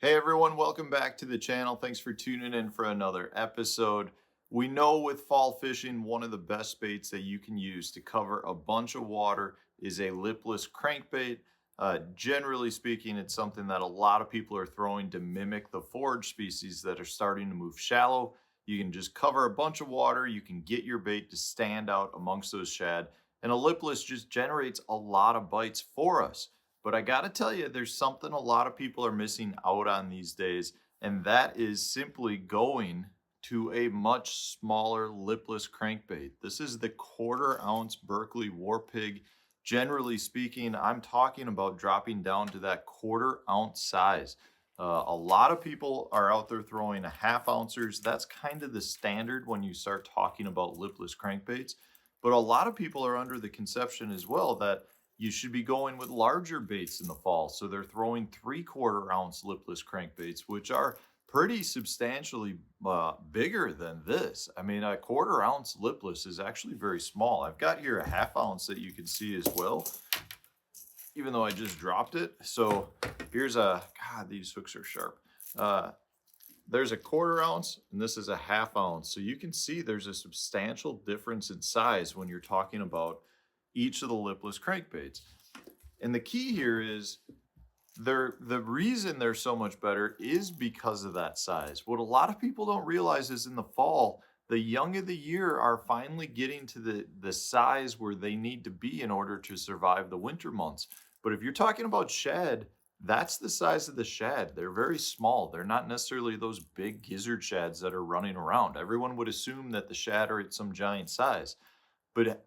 Hey everyone, welcome back to the channel. Thanks for tuning in for another episode. We know with fall fishing, one of the best baits that you can use to cover a bunch of water is a lipless crankbait. Generally speaking, it's something that a lot of people are throwing to mimic the forage species that are starting to move shallow. You can just cover a bunch of water, you can get your bait to stand out amongst those shad, and a lipless just generates a lot of bites for us. But I got to tell you, there's something a lot of people are missing out on these days, and that is simply going to a much smaller lipless crankbait. This is the 1/4 ounce Berkeley War Pig. Generally speaking, I'm talking about dropping down to that 1/4 ounce size. A lot of people are out there throwing a 1/2 ouncers. That's kind of the standard when you start talking about lipless crankbaits. But a lot of people are under the conception as well that you should be going with larger baits in the fall. So they're throwing 3/4 ounce lipless crankbaits, which are pretty substantially bigger than this. I mean, a 1/4 ounce lipless is actually very small. I've got here a 1/2 ounce that you can see as well, even though I just dropped it. So here's God, these hooks are sharp. There's a 1/4 ounce and this is a 1/2 ounce. So you can see there's a substantial difference in size when you're talking about each of the lipless crankbaits. And the key here is the reason they're so much better is because of that size. What a lot of people don't realize is in the fall, the young of the year are finally getting to the size where they need to be in order to survive the winter months. But if you're talking about shad, that's the size of the shad. They're very small. They're not necessarily those big gizzard shads that are running around. Everyone would assume that the shad are at some giant size. But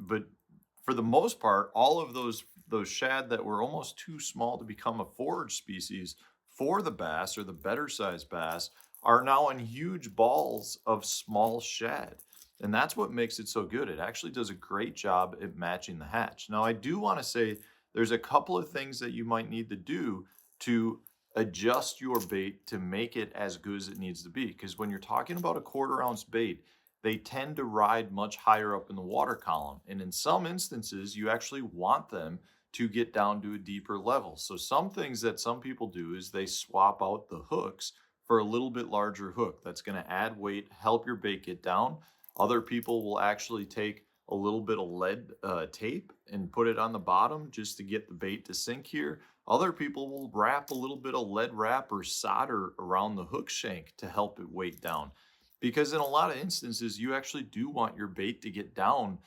for the most part, all of those shad that were almost too small to become a forage species for the bass or the better sized bass are now in huge balls of small shad. And that's what makes it so good. It actually does a great job at matching the hatch. Now, I do want to say there's a couple of things that you might need to do to adjust your bait to make it as good as it needs to be. Because when you're talking about a 1/4 ounce bait, they tend to ride much higher up in the water column. And in some instances, you actually want them to get down to a deeper level. So some things that some people do is they swap out the hooks for a little bit larger hook. That's going to add weight, help your bait get down. Other people will actually take a little bit of lead tape and put it on the bottom just to get the bait to sink here. Other people will wrap a little bit of lead wrap or solder around the hook shank to help it weight down. Because in a lot of instances, you actually do want your bait to get down,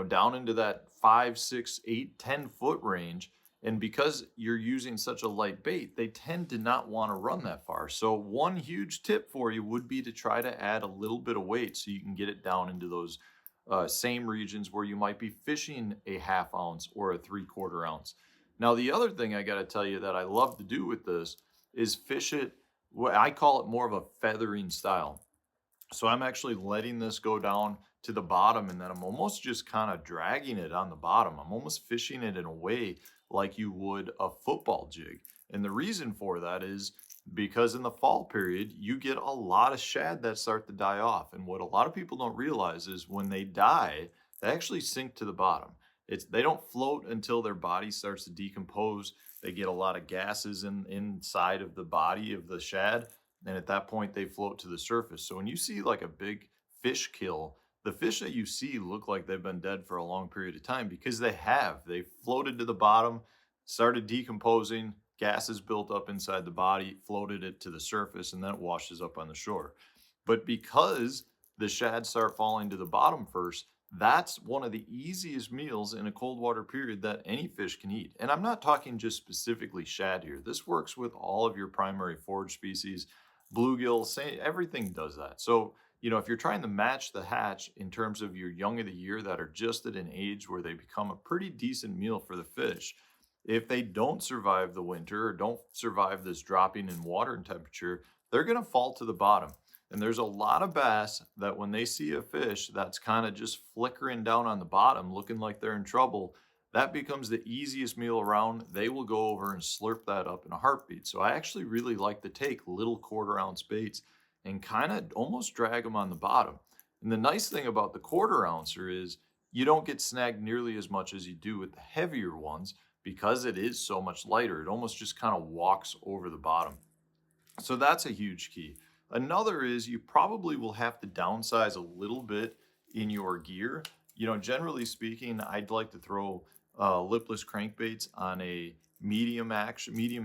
down into that 5, 6, 8, 10 foot range. And because you're using such a light bait, they tend to not want to run that far. So one huge tip for you would be to try to add a little bit of weight so you can get it down into those same regions where you might be fishing a 1/2 ounce or a 3/4 ounce. Now, the other thing I got to tell you that I love to do with this is fish it, what I call it more of a feathering style. So I'm actually letting this go down to the bottom and then I'm almost just kind of dragging it on the bottom. I'm almost fishing it in a way like you would a football jig. And the reason for that is because in the fall period, you get a lot of shad that start to die off. And what a lot of people don't realize is when they die, they actually sink to the bottom. They don't float until their body starts to decompose. They get a lot of gases inside of the body of the shad, and at that point they float to the surface. So when you see like a big fish kill, the fish that you see look like they've been dead for a long period of time because they floated to the bottom, started decomposing, gases built up inside the body, floated it to the surface, and then it washes up on the shore. But because the shad start falling to the bottom first, that's one of the easiest meals in a cold water period that any fish can eat. And I'm not talking just specifically shad here. This works with all of your primary forage species. Bluegill, everything does that. So, if you're trying to match the hatch in terms of your young of the year that are just at an age where they become a pretty decent meal for the fish, if they don't survive the winter or don't survive this dropping in water and temperature, they're going to fall to the bottom. And there's a lot of bass that when they see a fish that's kind of just flickering down on the bottom, looking like they're in trouble, that becomes the easiest meal around. They will go over and slurp that up in a heartbeat. So I actually really like to take little 1/4 ounce baits and kind of almost drag them on the bottom. And the nice thing about the 1/4 ouncer is you don't get snagged nearly as much as you do with the heavier ones because it is so much lighter. It almost just kind of walks over the bottom. So that's a huge key. Another is you probably will have to downsize a little bit in your gear. Generally speaking, I'd like to throw lipless crankbaits on a medium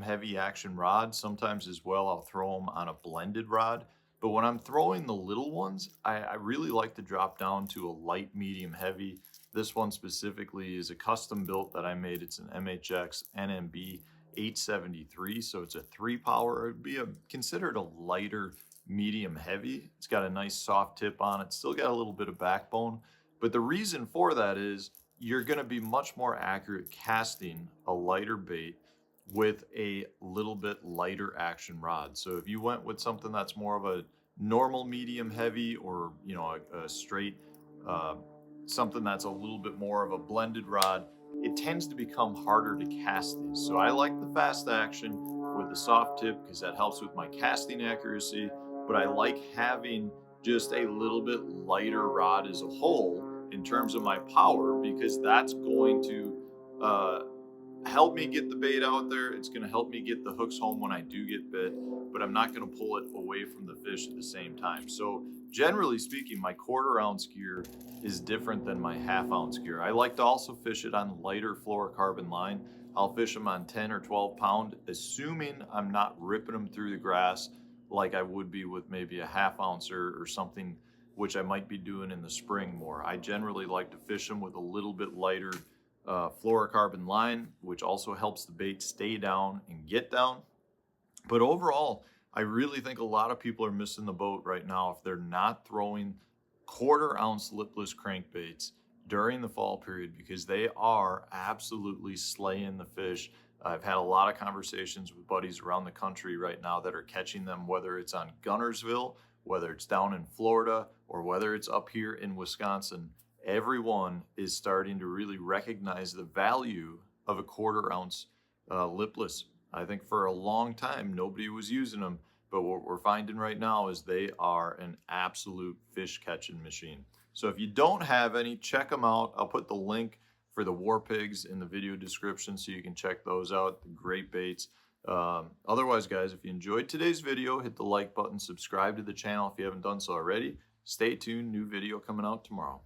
heavy action rod. Sometimes as well, I'll throw them on a blended rod. But when I'm throwing the little ones, I really like to drop down to a light, medium, heavy. This one specifically is a custom built that I made. It's an MHX NMB 873, so it's a 3 power. It'd be considered a lighter medium heavy. It's got a nice soft tip on it, still got a little bit of backbone, but the reason for that is you're going to be much more accurate casting a lighter bait with a little bit lighter action rod. So if you went with something that's more of a normal medium heavy, or a straight uh, something that's a little bit more of a blended rod, it tends to become harder to cast these. So I like the fast action with the soft tip because that helps with my casting accuracy, but I like having just a little bit lighter rod as a whole in terms of my power, because that's going to uh, help me get the bait out there. It's going to help me get the hooks home when I do get bit, but I'm not going to pull it away from the fish at the same time. So generally speaking, my 1/4 ounce gear is different than my 1/2 ounce gear. I like to also fish it on lighter fluorocarbon line. I'll fish them on 10 or 12 pound, assuming I'm not ripping them through the grass like I would be with maybe a 1/2 ounce or something, which I might be doing in the spring more. I generally like to fish them with a little bit lighter fluorocarbon line, which also helps the bait stay down and get down. But overall, I really think a lot of people are missing the boat right now if they're not throwing 1/4 ounce lipless crankbaits during the fall period, because they are absolutely slaying the fish. I've had a lot of conversations with buddies around the country right now that are catching them, whether it's on Gunnersville, whether it's down in Florida, or whether it's up here in Wisconsin. Everyone is starting to really recognize the value of a 1/4 ounce lipless. I think for a long time, nobody was using them, but what we're finding right now is they are an absolute fish catching machine. So if you don't have any, check them out. I'll put the link for the War Pigs in the video description so you can check those out. The great baits. Otherwise, guys, if you enjoyed today's video, hit the like button, subscribe to the channel if you haven't done so already. Stay tuned, new video coming out tomorrow.